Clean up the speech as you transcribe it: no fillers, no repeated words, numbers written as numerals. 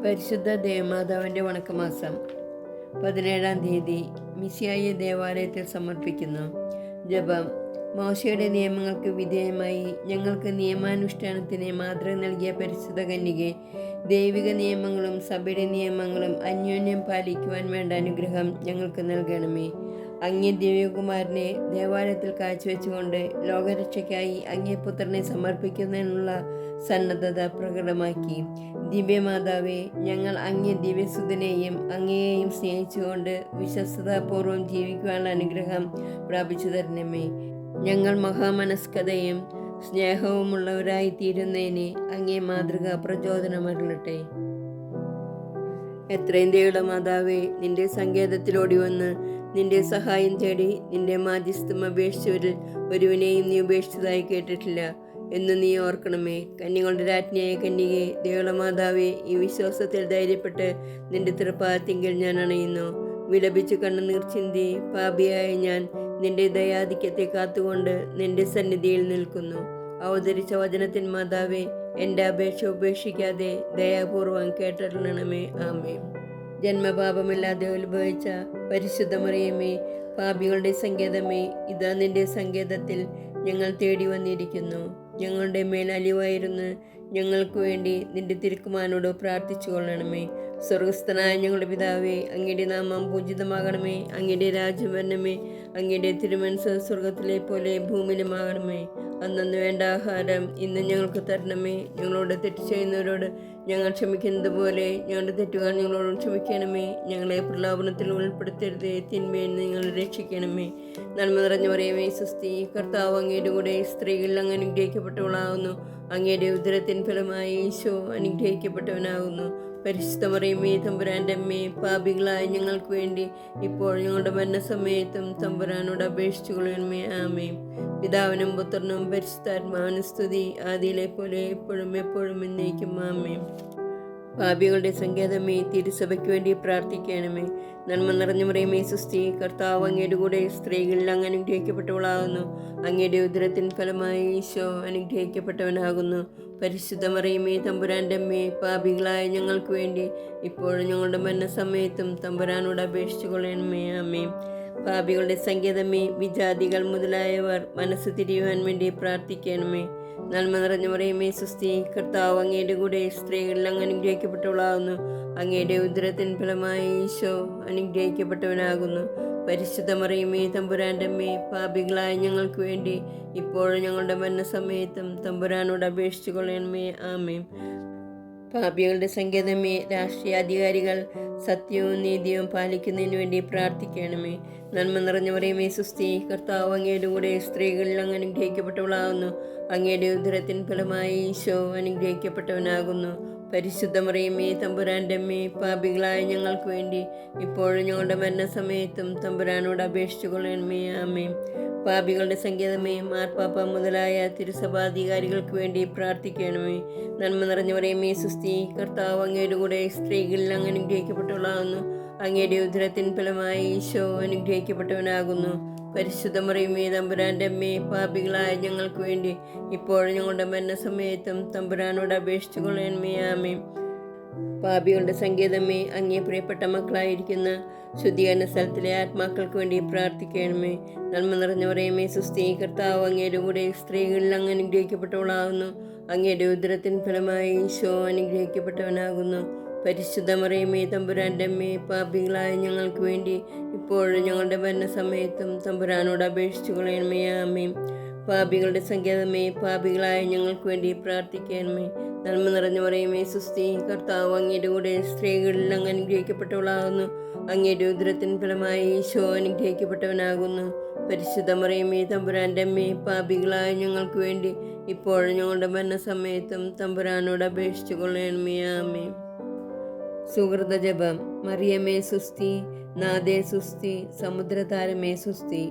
പരിശുദ്ധ ദേവമാതാവിൻ്റെ വണക്കമാസം 17-ാം തീയതി മിശിഹായെ ദേവാലയത്തിൽ സമർപ്പിക്കുന്നു. ജപം. മോശയുടെ നിയമങ്ങൾക്ക് വിധേയമായി ഞങ്ങൾക്ക് നിയമാനുഷ്ഠാനത്തിന് മാതൃക നൽകിയ പരിശുദ്ധ കന്യകെ, ദൈവിക നിയമങ്ങളും സഭയുടെ നിയമങ്ങളും അന്യോന്യം പാലിക്കുവാൻ വേണ്ട അനുഗ്രഹം ഞങ്ങൾക്ക് നൽകണമേ. അങ്ങേ ദിവ്യകുമാരനെ ദേവാലയത്തിൽ കാഴ്ചവെച്ചുകൊണ്ട് ലോകരക്ഷയ്ക്കായി അങ്ങേ പുത്രനെ സമർപ്പിക്കുന്നതിനുള്ള സന്നദ്ധത പ്രകടമാക്കി. ദിവ്യമാതാവേ, ഞങ്ങൾ അങ്ങേ ദിവ്യസുതനെയും അങ്ങയെയും സ്നേഹിച്ചുകൊണ്ട് വിശ്വസ്തതാപൂർവം ജീവിക്കുവാനുള്ള അനുഗ്രഹം പ്രാപിച്ചു തരണമേ. ഞങ്ങൾ മഹാമനസ്കതയും സ്നേഹവുമുള്ളവരായി തീരുന്നതിന് അങ്ങേ മാതൃക പ്രചോദനമരുളട്ടെ. എത്രയും ദയുള്ള മാതാവേ, നിന്റെ സങ്കേതത്തിലോടി വന്ന് നിന്റെ സഹായം തേടി നിന്റെ മാധ്യസ്ഥം അപേക്ഷിച്ചവരിൽ ഒരുവിനെയും നീ ഉപേക്ഷിച്ചതായി കേട്ടിട്ടില്ല എന്ന് നീ ഓർക്കണമേ. കന്യകളുടെ രാജ്ഞിയായ കന്യകെ, ദയുള്ള മാതാവേ, ഈ വിശ്വാസത്തിൽ ധൈര്യപ്പെട്ട് നിന്റെ തൃപ്പാദത്തിങ്കൽ ഞാൻ അണയുന്നു. വിലപിച്ച് കണ്ണുനീർ ചിന്തി പാപിയായ ഞാൻ നിന്റെ ദയാധിക്യത്തെ കാത്തുകൊണ്ട് നിന്റെ സന്നിധിയിൽ നിൽക്കുന്നു. അവതരിച്ച വചനത്തിൻ മാതാവേ, എൻ്റെ അപേക്ഷ ഉപേക്ഷിക്കാതെ ദയാപൂർവം കേട്ടറിയണമേ. ആമേൻ. ജന്മപാപമില്ലാതെ ഉത്ഭവിച്ച പരിശുദ്ധ മറിയമേ, പാപികളുടെ സങ്കേതമേ, ഇതാ നിന്റെ സങ്കേതത്തിൽ ഞങ്ങൾ തേടി വന്നിരിക്കുന്നു. ഞങ്ങളുടെ മേൽ അലിവായിരുന്നു ഞങ്ങൾക്ക് വേണ്ടി നിന്റെ തിരുക്കുമാരനോട് പ്രാർത്ഥിച്ചു കൊള്ളണമേ. സ്വർഗസ്ഥനായ ഞങ്ങളുടെ പിതാവേ, അങ്ങയുടെ നാമം പൂജിതമാകണമേ. അങ്ങയുടെ രാജ്യം വരണമേ. അങ്ങയുടെ തിരുമനസ്സ് സ്വർഗത്തിലെ പോലെ ഭൂമിയിലുമാകണമേ. അന്നു വേണ്ട ആഹാരം ഇന്ന് ഞങ്ങൾക്ക് തരണമേ. ഞങ്ങളോട് തെറ്റ് ചെയ്യുന്നവരോട് ഞങ്ങൾ ക്ഷമിക്കുന്നത് പോലെ ഞങ്ങളുടെ തെറ്റുകൾ ഞങ്ങളോട് ക്ഷമിക്കണമേ. ഞങ്ങളെ പ്രലോഭനത്തിൽ ഉൾപ്പെടുത്തരുതേ, തിന്മയിൽ നിങ്ങൾ രക്ഷിക്കണമേ. നന്മ നിറഞ്ഞ മറിയമേ, സ്വസ്തി, കർത്താവ് അങ്ങയുടെ കൂടെ സ്ത്രീകളിൽ അങ്ങ് അനുഗ്രഹിക്കപ്പെട്ടവളാകുന്നു. അങ്ങയുടെ ഉദരത്തിൻ ഫലമായി ഈശോ അനുഗ്രഹിക്കപ്പെട്ടവനാകുന്നു. പരിശുദ്ധ മറിയമേ, തമ്പുരാൻ്റെ അമ്മേ, പാപികളായ ഞങ്ങൾക്ക് വേണ്ടി ഇപ്പോൾ ഞങ്ങളുടെ മരണസമയത്തും തമ്പുരാനോട് അപേക്ഷിച്ചു കൊള്ളണമേ. ആമേൻ. പിതാവിനും പുത്രനും പരിശുദ്ധാത്മാവിനും സ്തുതി, ആദിയിലെ പോലെ എപ്പോഴും എപ്പോഴും എന്നേക്കും. ആമേൻ. പാപികളുടെ സങ്കേതമേ, തിരുസഭയ്ക്ക് വേണ്ടി പ്രാർത്ഥിക്കണമേ. നന്മ നിറഞ്ഞ മറിയമേ, സ്വസ്തി, കർത്താവ് അങ്ങയുടെ കൂടെ സ്ത്രീകളിൽ അങ്ങ് അനുഗ്രഹിക്കപ്പെട്ടവളാകുന്നു. അങ്ങയുടെ ഉദരത്തിൻ ഫലമായി ഈശോ അനുഗ്രഹിക്കപ്പെട്ടവനാകുന്നു. പരിശുദ്ധ മറിയമേ, തമ്പുരാൻ്റെ അമ്മേ, പാപികളായ ഞങ്ങൾക്ക് വേണ്ടി ഇപ്പോഴും ഞങ്ങളുടെ മരണസമയത്തും തമ്പുരാനോട് അപേക്ഷിച്ചു കൊള്ളണമേ. ആമേൻ. പാപികളുടെ സങ്കേതമേ, വിജാതികൾ മുതലായവർ മനസ്സ് തിരിയുവാൻ വേണ്ടി പ്രാർത്ഥിക്കണമേ. നന്മ നിറഞ്ഞ മറിയമേ, സ്വസ്തി, കർത്താവ് അങ്ങയുടെ കൂടെ സ്ത്രീകളിൽ അങ്ങ് അനുഗ്രഹിക്കപ്പെട്ടവളാകുന്നു. അങ്ങയുടെ ഉദരത്തിൻ ഫലമായി ഈശോ അനുഗ്രഹിക്കപ്പെട്ടവനാകുന്നു. പരിശുദ്ധ മറിയമേ, തമ്പുരാൻ്റെ അമ്മേ, പാപികളായ ഞങ്ങൾക്ക് വേണ്ടി ഇപ്പോഴും ഞങ്ങളുടെ മരണസമയത്തും തമ്പുരാനോട് അപേക്ഷിച്ചു കൊള്ളണമേ. ആമേൻ. പാപികളുടെ സങ്കേതമേ, രാഷ്ട്രീയാധികാരികൾ സത്യവും നീതിയും പാലിക്കുന്നതിന് വേണ്ടി പ്രാർത്ഥിക്കണമേ. നന്മ നിറഞ്ഞ മറിയമേ, സ്വസ്തി, കർത്താവ് അങ്ങയുടെ കൂടെ സ്ത്രീകളിൽ അങ്ങ് അനുഗ്രഹിക്കപ്പെട്ടവളാകുന്നു. അങ്ങയുടെ ഉദരത്തിൻ ഫലമായി ഈശോ അനുഗ്രഹിക്കപ്പെട്ടവനാകുന്നു. പരിശുദ്ധ മറിയമേ, തമ്പുരാൻ്റെ അമ്മേ, പാപികളായ ഞങ്ങൾക്ക് വേണ്ടി ഇപ്പോഴും ഞങ്ങളുടെ മരണസമയത്തും തമ്പുരാനോട് അപേക്ഷിച്ചു കൊള്ളണമേ. ആമേൻ. പാപികളുടെ സങ്കേതമേ, മാർപ്പാപ്പ മുതലായ തിരുസഭാധികാരികൾക്ക് വേണ്ടി പ്രാർത്ഥിക്കണമേ. നന്മ നിറഞ്ഞ മറിയമേ, സ്വസ്തി, കർത്താവ് അങ്ങയുടെ കൂടെ സ്ത്രീകളിൽ അങ്ങ് അനുഗ്രഹിക്കപ്പെട്ടവളാകുന്നു. അങ്ങയുടെ ഉദരത്തിൻ ഫലമായി ഈശോ അനുഗ്രഹിക്കപ്പെട്ടവനാകുന്നു. പരിശുദ്ധ മറിയമേ, തമ്പുരാൻ്റെ അമ്മേ, പാപികളായ ഞങ്ങൾക്ക് വേണ്ടി ഇപ്പോഴും ഞങ്ങളുടെ മരണസമയത്തും തമ്പുരാനോട് അപേക്ഷിച്ചു കൊള്ളണമേ. ആമേൻ. പാപികളുടെ സങ്കേതമേ, അങ്ങേ പ്രിയപ്പെട്ട മക്കളായിരിക്കുന്ന ശുദ്ധീകരണ സ്ഥലത്തിലെ ആത്മാക്കൾക്ക് വേണ്ടി പ്രാർത്ഥിക്കണമേ. നന്മ നിറഞ്ഞ മറിയമേ, സ്വസ്തി, കർത്താവ് അങ്ങയുടെ കൂടെ സ്ത്രീകളിൽ അങ്ങ് അനുഗ്രഹിക്കപ്പെട്ടവളാകുന്നു. അങ്ങയുടെ ഉദരത്തിൻ ഫലമായി ഈശോ അനുഗ്രഹിക്കപ്പെട്ടവനാകുന്നു. പരിശുദ്ധ മറിയമേ, തമ്പുരാൻ്റെ അമ്മേ, പാപികളായ ഞങ്ങൾക്ക് വേണ്ടി ഇപ്പോഴും ഞങ്ങളുടെ മരണസമയത്തും തമ്പുരാനോട് അപേക്ഷിച്ചു കൊള്ളണമേ. ആമേൻ. പാപികളുടെ സങ്കേതമേ, പാപികളായ ഞങ്ങൾക്ക് വേണ്ടി പ്രാർത്ഥിക്കണമേ. നന്മ നിറഞ്ഞ മറിയമേ, സ്വസ്തി, കർത്താവ് അങ്ങയുടെ കൂടെ സ്ത്രീകളിൽ അങ്ങ് അനുഗ്രഹിക്കപ്പെട്ടവളാകുന്നു. അങ്ങയുടെ ഉദരത്തിൻ ഫലമായി ഈശോ അനുഗ്രഹിക്കപ്പെട്ടവനാകുന്നു. പരിശുദ്ധ മറിയമേ, തമ്പുരാൻ്റെ അമ്മേ, പാപികളായ ഞങ്ങൾക്ക് വേണ്ടി ഇപ്പോഴും ഞങ്ങളുടെ മരണസമയത്തും തമ്പുരാനോട് അപേക്ഷിച്ചു കൊള്ളണമേ. ആമേൻ. സുഹൃത ജപം. മറിയമേ, സുസ്തി, നാദേ സുസ്തി, സമുദ്രതാരമേ സുസ്തി.